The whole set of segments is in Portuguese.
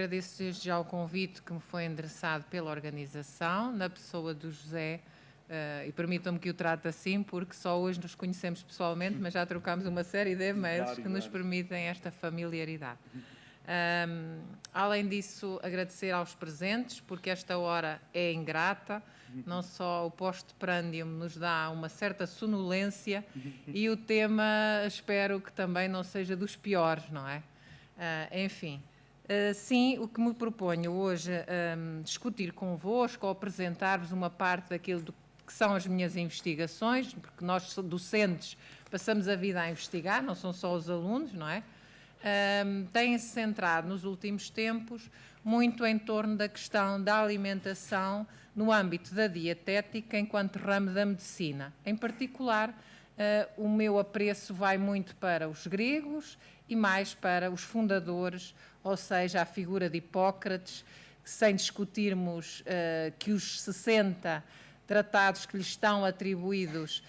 agradeço desde já o convite que me foi endereçado pela organização, na pessoa do José, e permitam-me que o trate assim, porque só hoje nos conhecemos pessoalmente, mas já trocámos uma série de e-mails que nos permitem esta familiaridade. Além disso, agradecer aos presentes, porque esta hora é ingrata, não só o post-prandium nos dá uma certa sonolência e o tema espero que também não seja dos piores, não é? Enfim, sim, o que me proponho hoje discutir convosco ou apresentar-vos uma parte daquilo que são as minhas investigações, porque nós docentes passamos a vida a investigar, não são só os alunos, não é? Tem-se centrado nos últimos tempos muito em torno da questão da alimentação no âmbito da dietética enquanto ramo da medicina. Em particular, o meu apreço vai muito para os gregos e mais para os fundadores, ou seja, a figura de Hipócrates, sem discutirmos que os 60 tratados que lhe estão atribuídos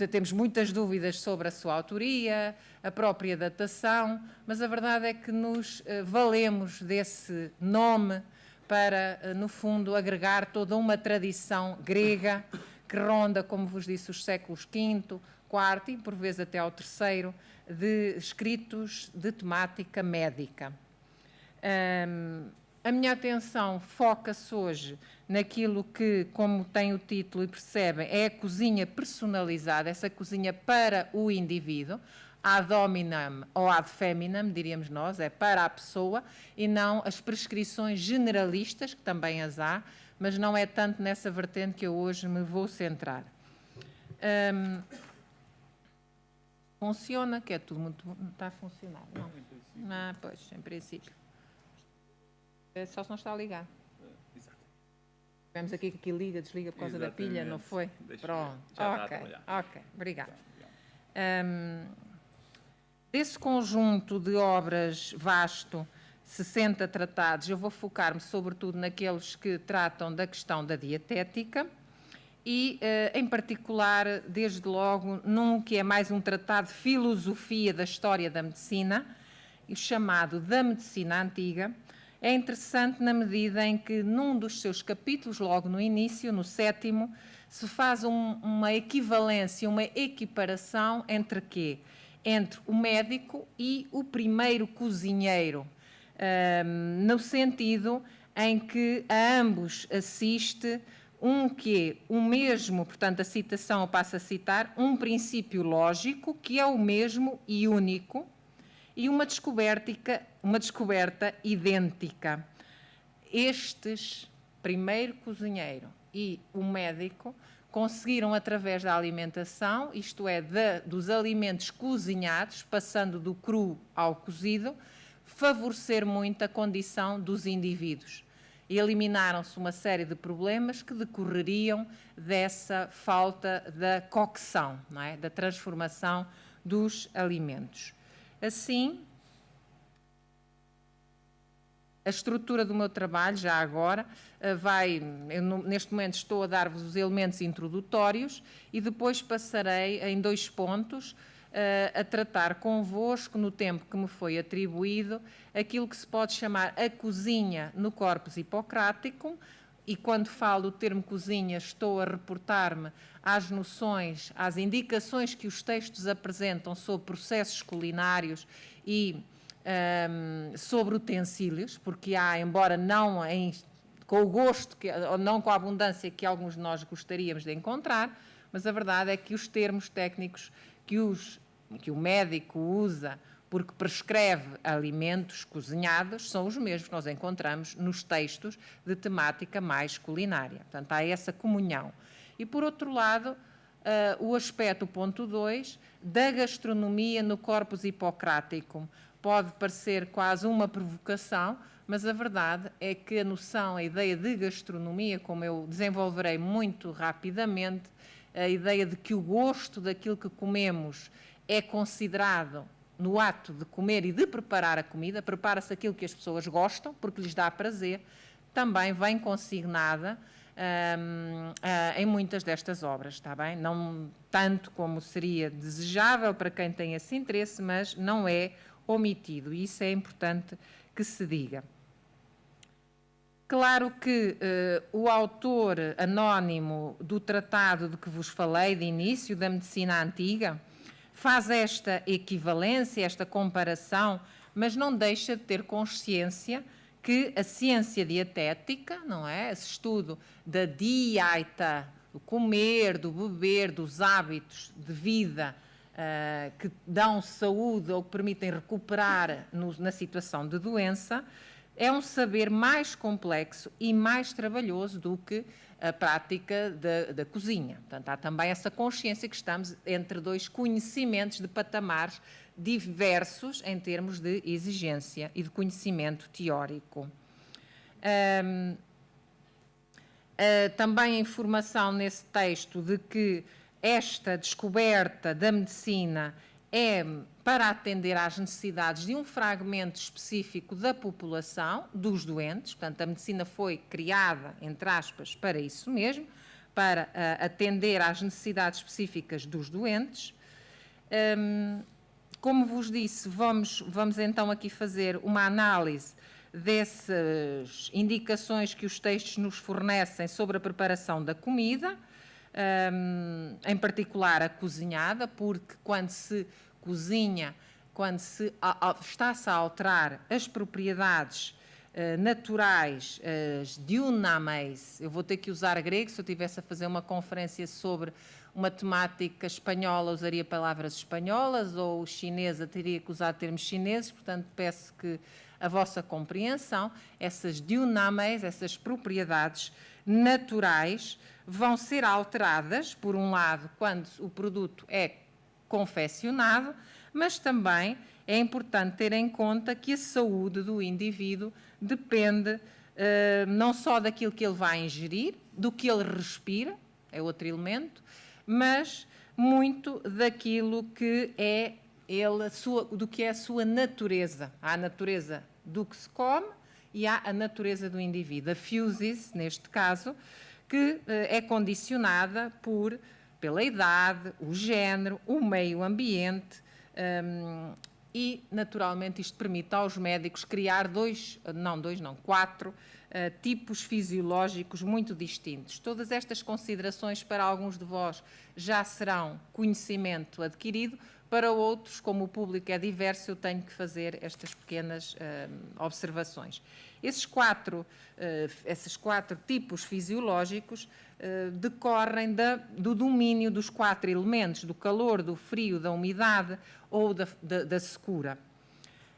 temos muitas dúvidas sobre a sua autoria, a própria datação, mas a verdade é que nos valemos desse nome para, no fundo, agregar toda uma tradição grega que ronda, como vos disse, os séculos V, IV e, por vezes, até ao III, de escritos de temática médica. A minha atenção foca-se hoje naquilo que, como tem o título e percebem, é a cozinha personalizada, essa cozinha para o indivíduo, ad hominem ou ad feminam, diríamos nós, é para a pessoa, e não as prescrições generalistas, que também as há, mas não é tanto nessa vertente que eu hoje me vou centrar. Funciona, que é tudo muito... Não está a funcionar, não? Ah, pois, em princípio. Só se não está a ligar. Exato. Tivemos aqui que aqui liga, desliga por causa da pilha, não foi? Pronto. Ok, obrigada. Desse conjunto de obras vasto, 60 tratados, eu vou focar-me sobretudo naqueles que tratam da questão da dietética e, em particular, desde logo, num que é mais um tratado de filosofia da história da medicina, chamado Da Medicina Antiga. É interessante na medida em que, num dos seus capítulos, logo no início, no 7º, se faz uma equivalência, uma equiparação entre quê? Entre o médico e o primeiro cozinheiro, no sentido em que a ambos assiste o mesmo, portanto, a citação eu passo a citar, um princípio lógico que é o mesmo e único, e uma descoberta idêntica. Estes, primeiro cozinheiro e o médico, conseguiram, através da alimentação, isto é, dos alimentos cozinhados, passando do cru ao cozido, favorecer muito a condição dos indivíduos. E eliminaram-se uma série de problemas que decorreriam dessa falta da cocção, não é? Da transformação dos alimentos. Assim, a estrutura do meu trabalho, já agora, neste momento estou a dar-vos os elementos introdutórios e depois passarei em 2 pontos a tratar convosco, no tempo que me foi atribuído, aquilo que se pode chamar a cozinha no corpus hipocrático, e quando falo do termo cozinha estou a reportar-me às noções, às indicações que os textos apresentam sobre processos culinários e sobre utensílios, porque há, embora não com o gosto, ou não com a abundância que alguns de nós gostaríamos de encontrar, mas a verdade é que os termos técnicos que o médico usa porque prescreve alimentos cozinhados são os mesmos que nós encontramos nos textos de temática mais culinária. Portanto, há essa comunhão. E, por outro lado, o aspecto, ponto 2, da gastronomia no corpus hipocrático. Pode parecer quase uma provocação, mas a verdade é que a noção, a ideia de gastronomia, como eu desenvolverei muito rapidamente, a ideia de que o gosto daquilo que comemos é considerado no ato de comer e de preparar a comida, prepara-se aquilo que as pessoas gostam, porque lhes dá prazer, também vem consignada em muitas destas obras, está bem? Não tanto como seria desejável para quem tem esse interesse, mas não é omitido, e isso é importante que se diga. Claro que o autor anónimo do tratado de que vos falei, de início, da medicina antiga, faz esta equivalência, esta comparação, mas não deixa de ter consciência que a ciência dietética, não é? Esse estudo da dieta, do comer, do beber, dos hábitos de vida que dão saúde ou que permitem recuperar na situação de doença, é um saber mais complexo e mais trabalhoso do que a prática da cozinha. Portanto, há também essa consciência que estamos entre dois conhecimentos de patamares diversos em termos de exigência e de conhecimento teórico. Também a informação nesse texto de que esta descoberta da medicina é para atender às necessidades de um fragmento específico da população, dos doentes. Portanto, a medicina foi criada, entre aspas, para isso mesmo, para atender às necessidades específicas dos doentes. Como vos disse, vamos então aqui fazer uma análise dessas indicações que os textos nos fornecem sobre a preparação da comida, em particular a cozinhada, porque quando se cozinha, quando está-se a alterar as propriedades naturais, as diunameis, eu vou ter que usar grego, se eu estivesse a fazer uma conferência sobre uma temática espanhola, usaria palavras espanholas, ou chinesa, teria que usar termos chineses, portanto peço que a vossa compreensão, essas diunameis, essas propriedades naturais, vão ser alteradas, por um lado, quando o produto é confeccionado, mas também é importante ter em conta que a saúde do indivíduo depende não só daquilo que ele vai ingerir, do que ele respira, é outro elemento, mas muito daquilo que é do que é a sua natureza. Há a natureza do que se come e há a natureza do indivíduo. A physis, neste caso, que é condicionada pela idade, o género, o meio ambiente e, naturalmente, isto permite aos médicos criar quatro tipos fisiológicos muito distintos. Todas estas considerações para alguns de vós já serão conhecimento adquirido, para outros, como o público é diverso, eu tenho que fazer estas pequenas observações. Esses quatro tipos fisiológicos decorrem do domínio dos quatro elementos, do calor, do frio, da umidade ou da secura.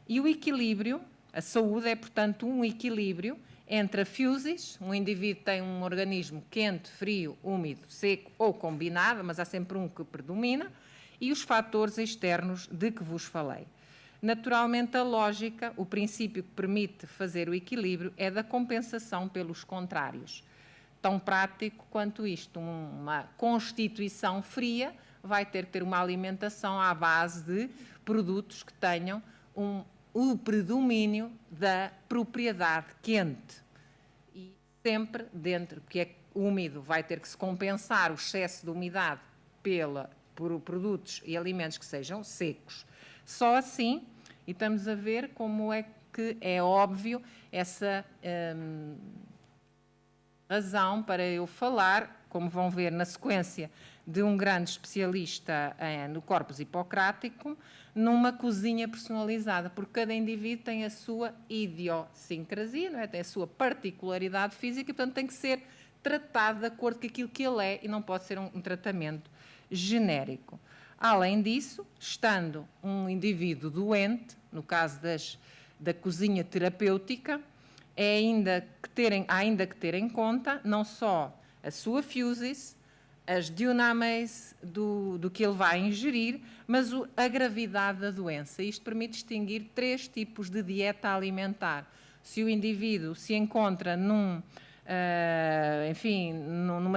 E o equilíbrio, a saúde é, portanto, um equilíbrio entre a physis, um indivíduo tem um organismo quente, frio, úmido, seco ou combinado, mas há sempre um que predomina, e os fatores externos de que vos falei. Naturalmente, a lógica, o princípio que permite fazer o equilíbrio é da compensação pelos contrários. Tão prático quanto isto, uma constituição fria vai ter que ter uma alimentação à base de produtos que tenham o predomínio da propriedade quente. E sempre dentro, que é úmido, vai ter que se compensar o excesso de umidade por produtos e alimentos que sejam secos. Só assim, e estamos a ver como é que é óbvio essa razão para eu falar, como vão ver na sequência, de um grande especialista no corpus hipocrático, numa cozinha personalizada, porque cada indivíduo tem a sua idiosincrasia, não é? Tem a sua particularidade física, e, portanto, tem que ser tratado de acordo com aquilo que ele é e não pode ser um tratamento genérico. Além disso, estando um indivíduo doente, no caso da cozinha terapêutica, há ainda que ter em conta não só a sua physis, as diunameis do que ele vai ingerir, mas a gravidade da doença. Isto permite distinguir 3 tipos de dieta alimentar. Se o indivíduo se encontra numa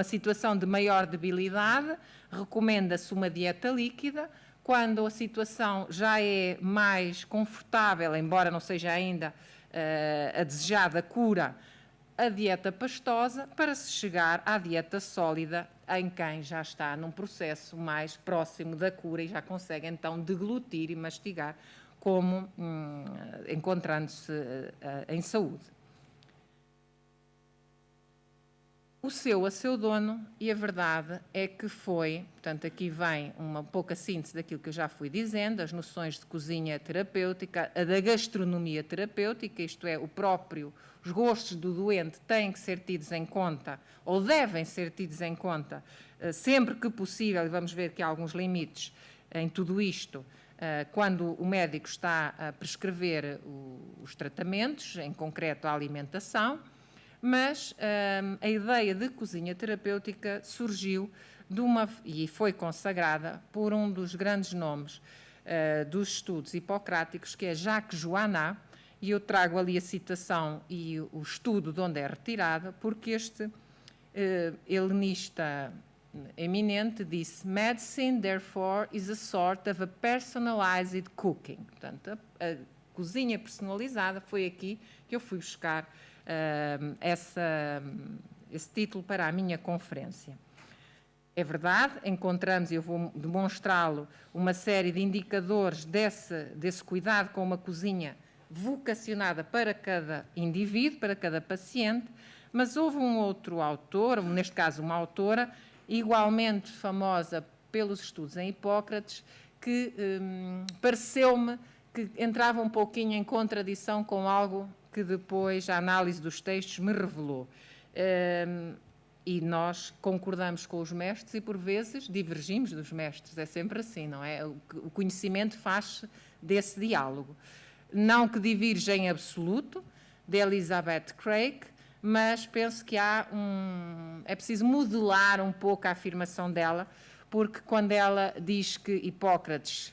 situação de maior debilidade, recomenda-se uma dieta líquida. Quando a situação já é mais confortável, embora não seja ainda a desejada cura, a dieta pastosa, para se chegar à dieta sólida, em quem já está num processo mais próximo da cura e já consegue então deglutir e mastigar como encontrando-se em saúde. O seu a seu dono, e a verdade é que foi, portanto, aqui vem uma pouca síntese daquilo que eu já fui dizendo, as noções de cozinha terapêutica, a da gastronomia terapêutica, isto é, os gostos do doente têm que ser tidos em conta, ou devem ser tidos em conta, sempre que possível, e vamos ver que há alguns limites em tudo isto, quando o médico está a prescrever os tratamentos, em concreto a alimentação. Mas a ideia de cozinha terapêutica surgiu e foi consagrada por um dos grandes nomes dos estudos hipocráticos, que é Jacques Joannin, e eu trago ali a citação e o estudo de onde é retirada, porque este helenista eminente disse: "Medicine, therefore, is a sort of a personalized cooking." Portanto, a cozinha personalizada foi aqui que eu fui buscar esse título para a minha conferência. É verdade, encontramos, e eu vou demonstrá-lo, uma série de indicadores desse cuidado com uma cozinha vocacionada para cada indivíduo, para cada paciente, mas houve um outro autor, neste caso uma autora, igualmente famosa pelos estudos em Hipócrates, que pareceu-me que entrava um pouquinho em contradição com algo que depois a análise dos textos me revelou. E nós concordamos com os mestres e, por vezes, divergimos dos mestres. É sempre assim, não é? O conhecimento faz-se desse diálogo. Não que divirja em absoluto, de Elizabeth Craig, mas penso que é preciso modular um pouco a afirmação dela, porque quando ela diz que Hipócrates,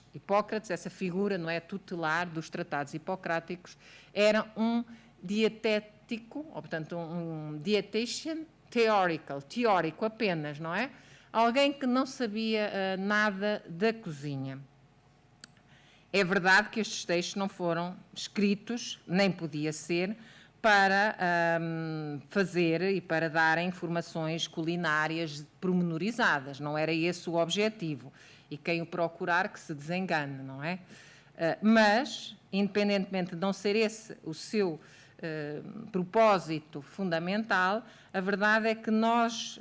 essa figura, não é, tutelar dos tratados hipocráticos, era um dietético, ou portanto um dietitian teórico apenas, não é? Alguém que não sabia nada da cozinha. É verdade que estes textos não foram escritos, nem podia ser, para fazer e para dar informações culinárias pormenorizadas. Não era esse o objetivo. E quem o procurar que se desengane, não é? Mas, independentemente de não ser esse o seu propósito fundamental, a verdade é que nós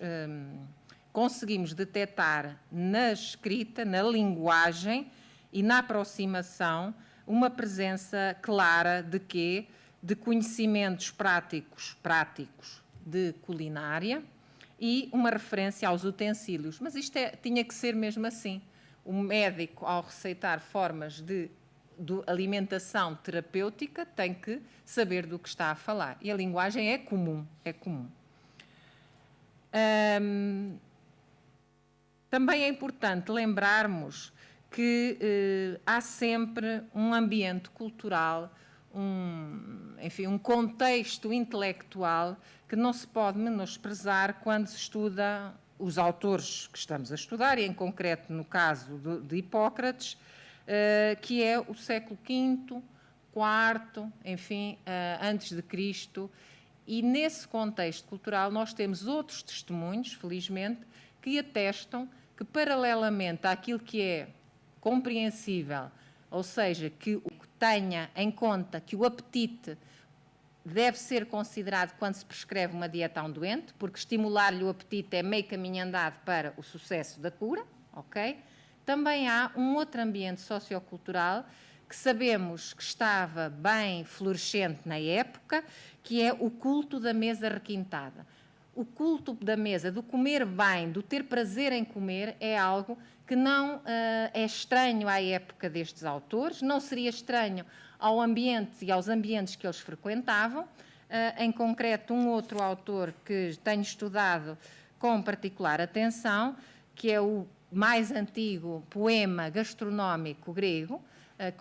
conseguimos detectar na escrita, na linguagem e na aproximação uma presença clara de quê? De conhecimentos práticos de culinária e uma referência aos utensílios. Mas isto tinha que ser mesmo assim. O médico, ao receitar formas de alimentação terapêutica, tem que saber do que está a falar. E a linguagem é comum. Também é importante lembrarmos que há sempre um ambiente cultural, um contexto intelectual que não se pode menosprezar quando se estuda os autores que estamos a estudar, e em concreto no caso de Hipócrates, que é o século V, IV, antes de Cristo, e nesse contexto cultural nós temos outros testemunhos, felizmente, que atestam que, paralelamente àquilo que é compreensível, ou seja, que tenha em conta que o apetite deve ser considerado quando se prescreve uma dieta a um doente, porque estimular-lhe o apetite é meio caminho andado para o sucesso da cura, ok? Também há um outro ambiente sociocultural que sabemos que estava bem florescente na época, que é o culto da mesa requintada. O culto da mesa, do comer bem, do ter prazer em comer, é algo que não é estranho à época destes autores, não seria estranho ao ambiente e aos ambientes que eles frequentavam. Em concreto, um outro autor que tenho estudado com particular atenção, que é o mais antigo poema gastronómico grego,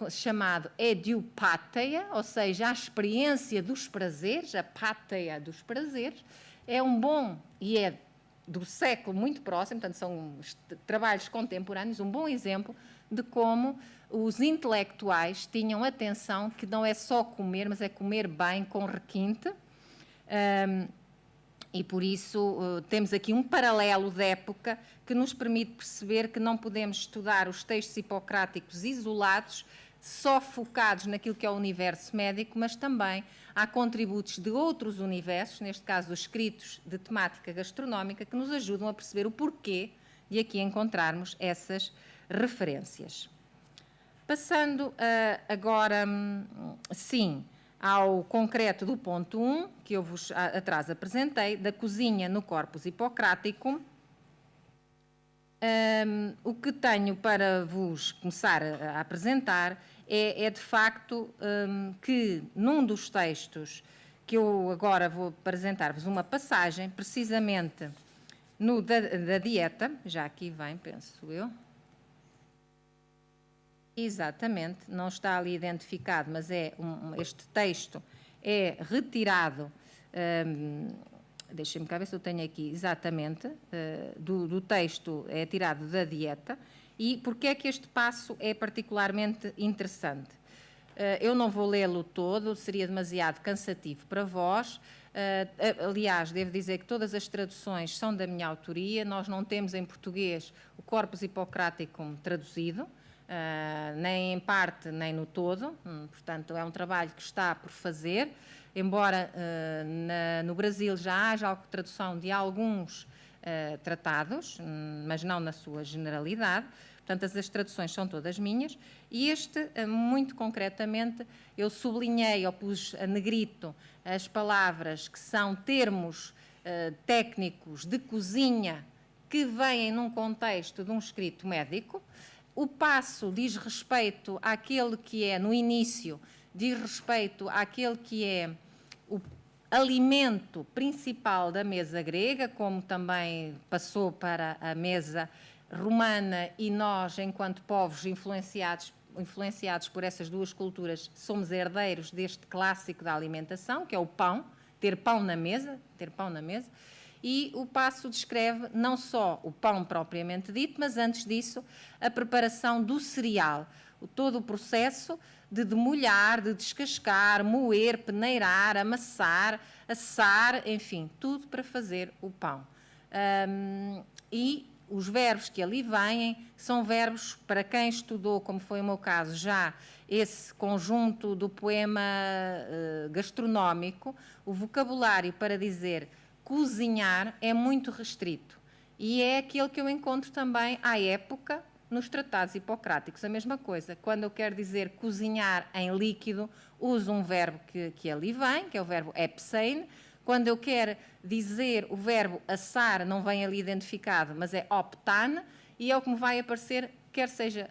chamado Ediopateia, ou seja, a experiência dos prazeres, a pateia dos prazeres, é um bom, e é do século muito próximo, portanto são trabalhos contemporâneos, um bom exemplo de como os intelectuais tinham atenção que não é só comer, mas é comer bem, com requinte, e por isso temos aqui um paralelo de época que nos permite perceber que não podemos estudar os textos hipocráticos isolados só focados naquilo que é o universo médico, mas também há contributos de outros universos, neste caso os escritos de temática gastronómica, que nos ajudam a perceber o porquê de aqui encontrarmos essas referências. Passando agora, sim, ao concreto do ponto 1, que eu vos atrás apresentei, da cozinha no corpus hipocrático, o que tenho para vos começar a apresentar é de facto que num dos textos que eu agora vou apresentar-vos uma passagem, precisamente no da dieta, já aqui vem, penso eu. Exatamente, não está ali identificado, mas este texto é retirado, deixem-me cá ver se eu tenho aqui exatamente, do texto é tirado da dieta. E porque é que este passo é particularmente interessante? Eu não vou lê-lo todo, seria demasiado cansativo para vós. Aliás, devo dizer que todas as traduções são da minha autoria, nós não temos em português o Corpus Hippocraticum traduzido, nem em parte nem no todo, portanto é um trabalho que está por fazer, embora no Brasil já haja tradução de alguns tratados, mas não na sua generalidade. Portanto, as traduções são todas minhas, e este, muito concretamente, eu sublinhei ou pus a negrito as palavras que são termos técnicos de cozinha que vêm num contexto de um escrito médico. O passo diz respeito àquele que é, no início, diz respeito àquele que é o alimento principal da mesa grega, como também passou para a mesa romana, e nós, enquanto povos influenciados por essas duas culturas, somos herdeiros deste clássico da alimentação, que é o pão, ter pão na mesa, e o passo descreve não só o pão propriamente dito, mas antes disso a preparação do cereal, todo o processo de demolhar, de descascar, moer, peneirar, amassar, assar, enfim, tudo para fazer o pão. E os verbos que ali vêm são verbos, para quem estudou, como foi o meu caso, já esse conjunto do poema gastronómico, o vocabulário para dizer cozinhar é muito restrito. E é aquele que eu encontro também à época nos tratados hipocráticos. A mesma coisa, quando eu quero dizer cozinhar em líquido, uso um verbo que ali vem, que é o verbo epsein. Quando eu quero dizer o verbo assar, não vem ali identificado, mas é optan, e é o que me vai aparecer, quer seja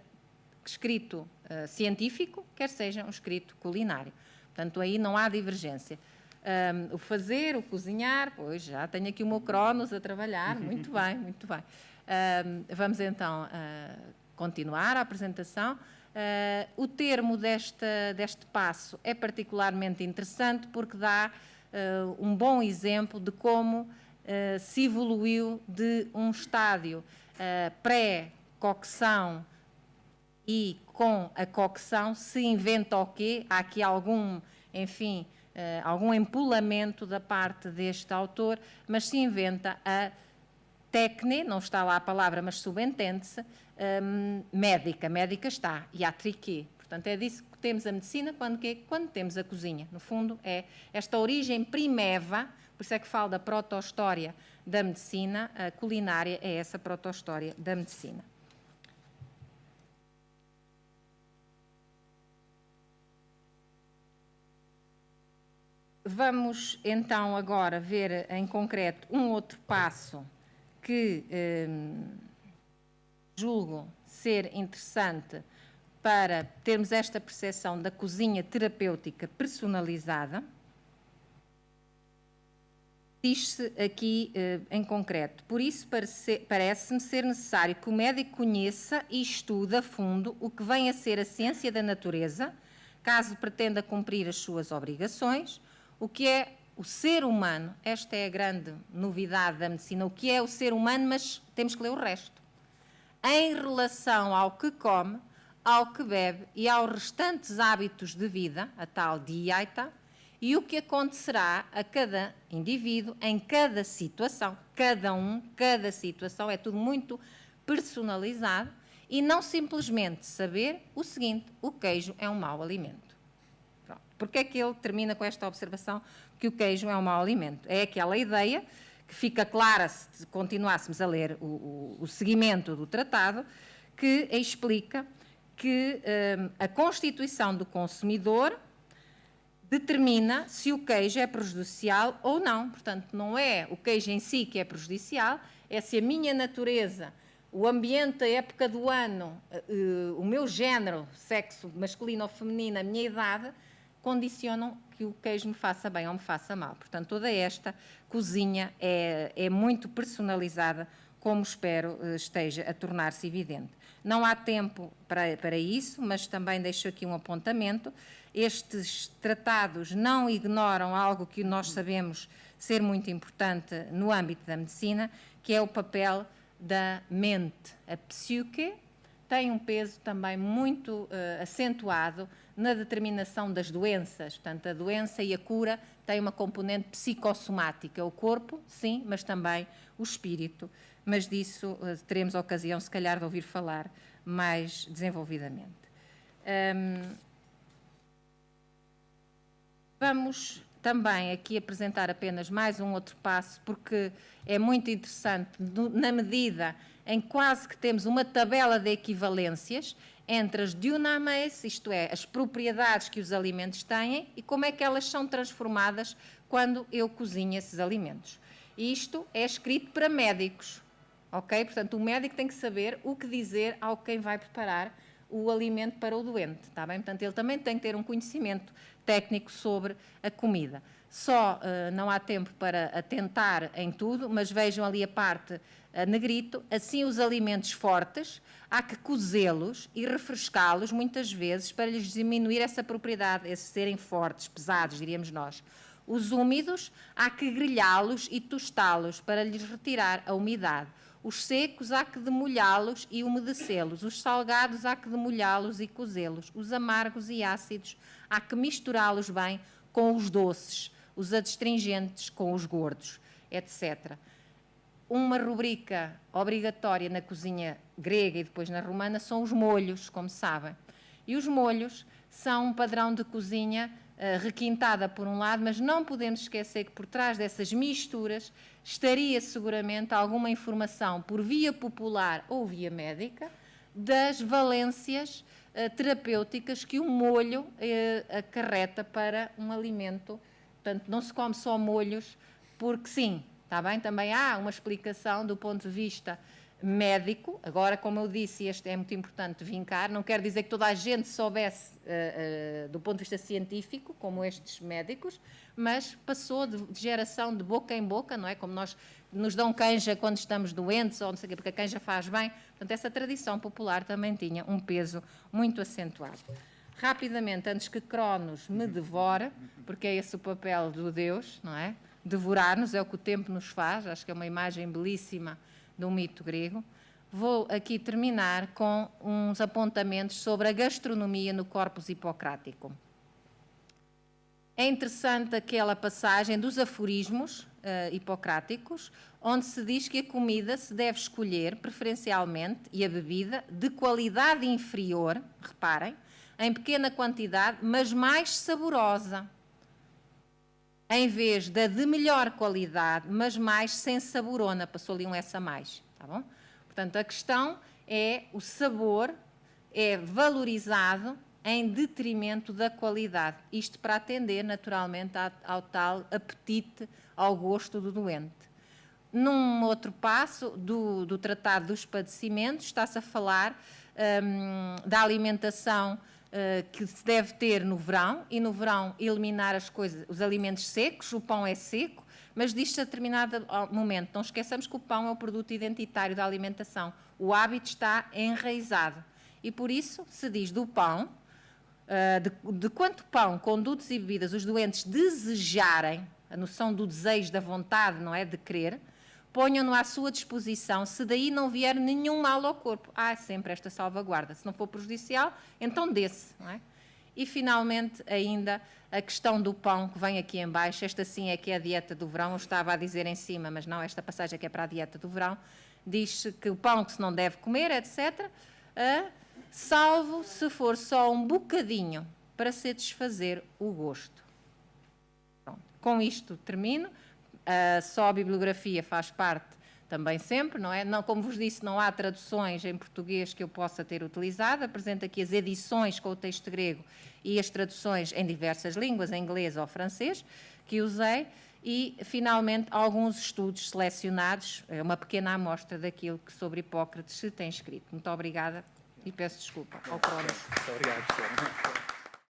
escrito científico, quer seja um escrito culinário. Portanto, aí não há divergência. O fazer, o cozinhar, pois já tenho aqui o meu Cronos a trabalhar, muito bem, muito bem. Vamos então continuar a apresentação. O termo deste passo é particularmente interessante porque dá um bom exemplo de como se evoluiu de um estádio pré-cocção e com a cocção se inventa o quê? Há aqui algum, enfim, algum empolamento da parte deste autor, mas se inventa a técnica, não está lá a palavra, mas subentende-se, médica está, e a triqué. Portanto, é disso que temos a medicina quando temos a cozinha. No fundo, é esta origem primeva, por isso é que falo da proto-história da medicina, a culinária é essa proto-história da medicina. Vamos então agora ver em concreto um outro passo que julgo ser interessante para termos esta percepção da cozinha terapêutica personalizada. Diz-se aqui em concreto: por isso parece-me ser necessário que o médico conheça e estude a fundo o que vem a ser a ciência da natureza, caso pretenda cumprir as suas obrigações, o que é o ser humano. Esta é a grande novidade da medicina, o que é o ser humano, mas temos que ler o resto. Em relação ao que come, ao que bebe e aos restantes hábitos de vida, a tal dieta, e o que acontecerá a cada indivíduo em cada situação. Cada situação, é tudo muito personalizado, e não simplesmente saber o seguinte: o queijo é um mau alimento. Pronto. Porque é que ele termina com esta observação que o queijo é um mau alimento? É aquela ideia que fica clara se continuássemos a ler o seguimento do tratado, que explica que a constituição do consumidor determina se o queijo é prejudicial ou não. Portanto, não é o queijo em si que é prejudicial, é se a minha natureza, o ambiente, a época do ano, o meu género, sexo masculino ou feminino, a minha idade, condicionam que o queijo me faça bem ou me faça mal. Portanto, toda esta cozinha é muito personalizada, como espero esteja a tornar-se evidente. Não há tempo para isso, mas também deixo aqui um apontamento. Estes tratados não ignoram algo que nós sabemos ser muito importante no âmbito da medicina, que é o papel da mente. A psique tem um peso também muito acentuado na determinação das doenças. Portanto, a doença e a cura têm uma componente psicossomática. O corpo, sim, mas também o espírito. Mas disso teremos a ocasião, se calhar, de ouvir falar mais desenvolvidamente. Vamos também aqui apresentar apenas mais um outro passo, porque é muito interessante, na medida em quase que temos uma tabela de equivalências entre as dunamis, isto é, as propriedades que os alimentos têm, e como é que elas são transformadas quando eu cozinho esses alimentos. Isto é escrito para médicos, ok? Portanto, o médico tem que saber o que dizer ao quem vai preparar o alimento para o doente, está bem? Portanto, ele também tem que ter um conhecimento técnico sobre a comida. Só não há tempo para atentar em tudo, mas vejam ali a parte a negrito. Assim, os alimentos fortes, há que cozê-los e refrescá-los muitas vezes para lhes diminuir essa propriedade, esses serem fortes, pesados, diríamos nós. Os úmidos, há que grelhá-los e tostá-los para lhes retirar a umidade. Os secos, há que demolhá-los e umedecê-los. Os salgados, há que demolhá-los e cozê-los. Os amargos e ácidos, há que misturá-los bem com os doces. Os adstringentes com os gordos, etc. Uma rubrica obrigatória na cozinha grega e depois na romana são os molhos, como sabem. E os molhos são um padrão de cozinha requintada por um lado, mas não podemos esquecer que por trás dessas misturas estaria seguramente alguma informação por via popular ou via médica das valências terapêuticas que o molho acarreta para um alimento. Portanto, não se come só molhos porque sim, está bem? Também há uma explicação do ponto de vista médico. Agora, como eu disse, este é muito importante vincar, não quer dizer que toda a gente soubesse do ponto de vista científico, como estes médicos, mas passou de geração de boca em boca, não é? Como nos dão canja quando estamos doentes, ou não sei o quê, porque a canja faz bem. Portanto, essa tradição popular também tinha um peso muito acentuado. Rapidamente, antes que Cronos me devore, porque é esse o papel do Deus, não é? Devorar-nos, é o que o tempo nos faz, acho que é uma imagem belíssima de um mito grego. Vou aqui terminar com uns apontamentos sobre a gastronomia no corpus hipocrático. É interessante aquela passagem dos aforismos hipocráticos, onde se diz que a comida se deve escolher, preferencialmente, e a bebida, de qualidade inferior, reparem, em pequena quantidade, mas mais saborosa, em vez da de melhor qualidade, mas mais sem saborona. Passou ali um S a mais, tá bom? Portanto, a questão é o sabor é valorizado em detrimento da qualidade. Isto para atender, naturalmente, ao tal apetite, ao gosto do doente. Num outro passo do Tratado dos Padecimentos, está-se a falar da alimentação que se deve ter no verão, e no verão eliminar os alimentos secos, o pão é seco, mas diz-se a determinado momento, não esqueçamos que o pão é o produto identitário da alimentação, o hábito está enraizado, e por isso se diz do pão, de quanto pão, condutos e bebidas os doentes desejarem, a noção do desejo, da vontade, não é, de querer, ponham-no à sua disposição, se daí não vier nenhum mal ao corpo. Há sempre esta salvaguarda. Se não for prejudicial, então dê-se, não é? E, finalmente, ainda a questão do pão, que vem aqui em baixo. Esta sim é que é a dieta do verão. Eu estava a dizer em cima, mas não, esta passagem é que é para a dieta do verão. Diz-se que o pão que se não deve comer, etc. salvo se for só um bocadinho para satisfazer o gosto. Pronto. Com isto termino. Só a bibliografia faz parte também sempre, não é? Não, como vos disse, não há traduções em português que eu possa ter utilizado. Apresento aqui as edições com o texto grego e as traduções em diversas línguas, em inglês ou francês, que usei. E, finalmente, alguns estudos selecionados, uma pequena amostra daquilo que sobre Hipócrates se tem escrito. Muito obrigada e peço desculpa ao Cronos. Muito obrigado, senhora.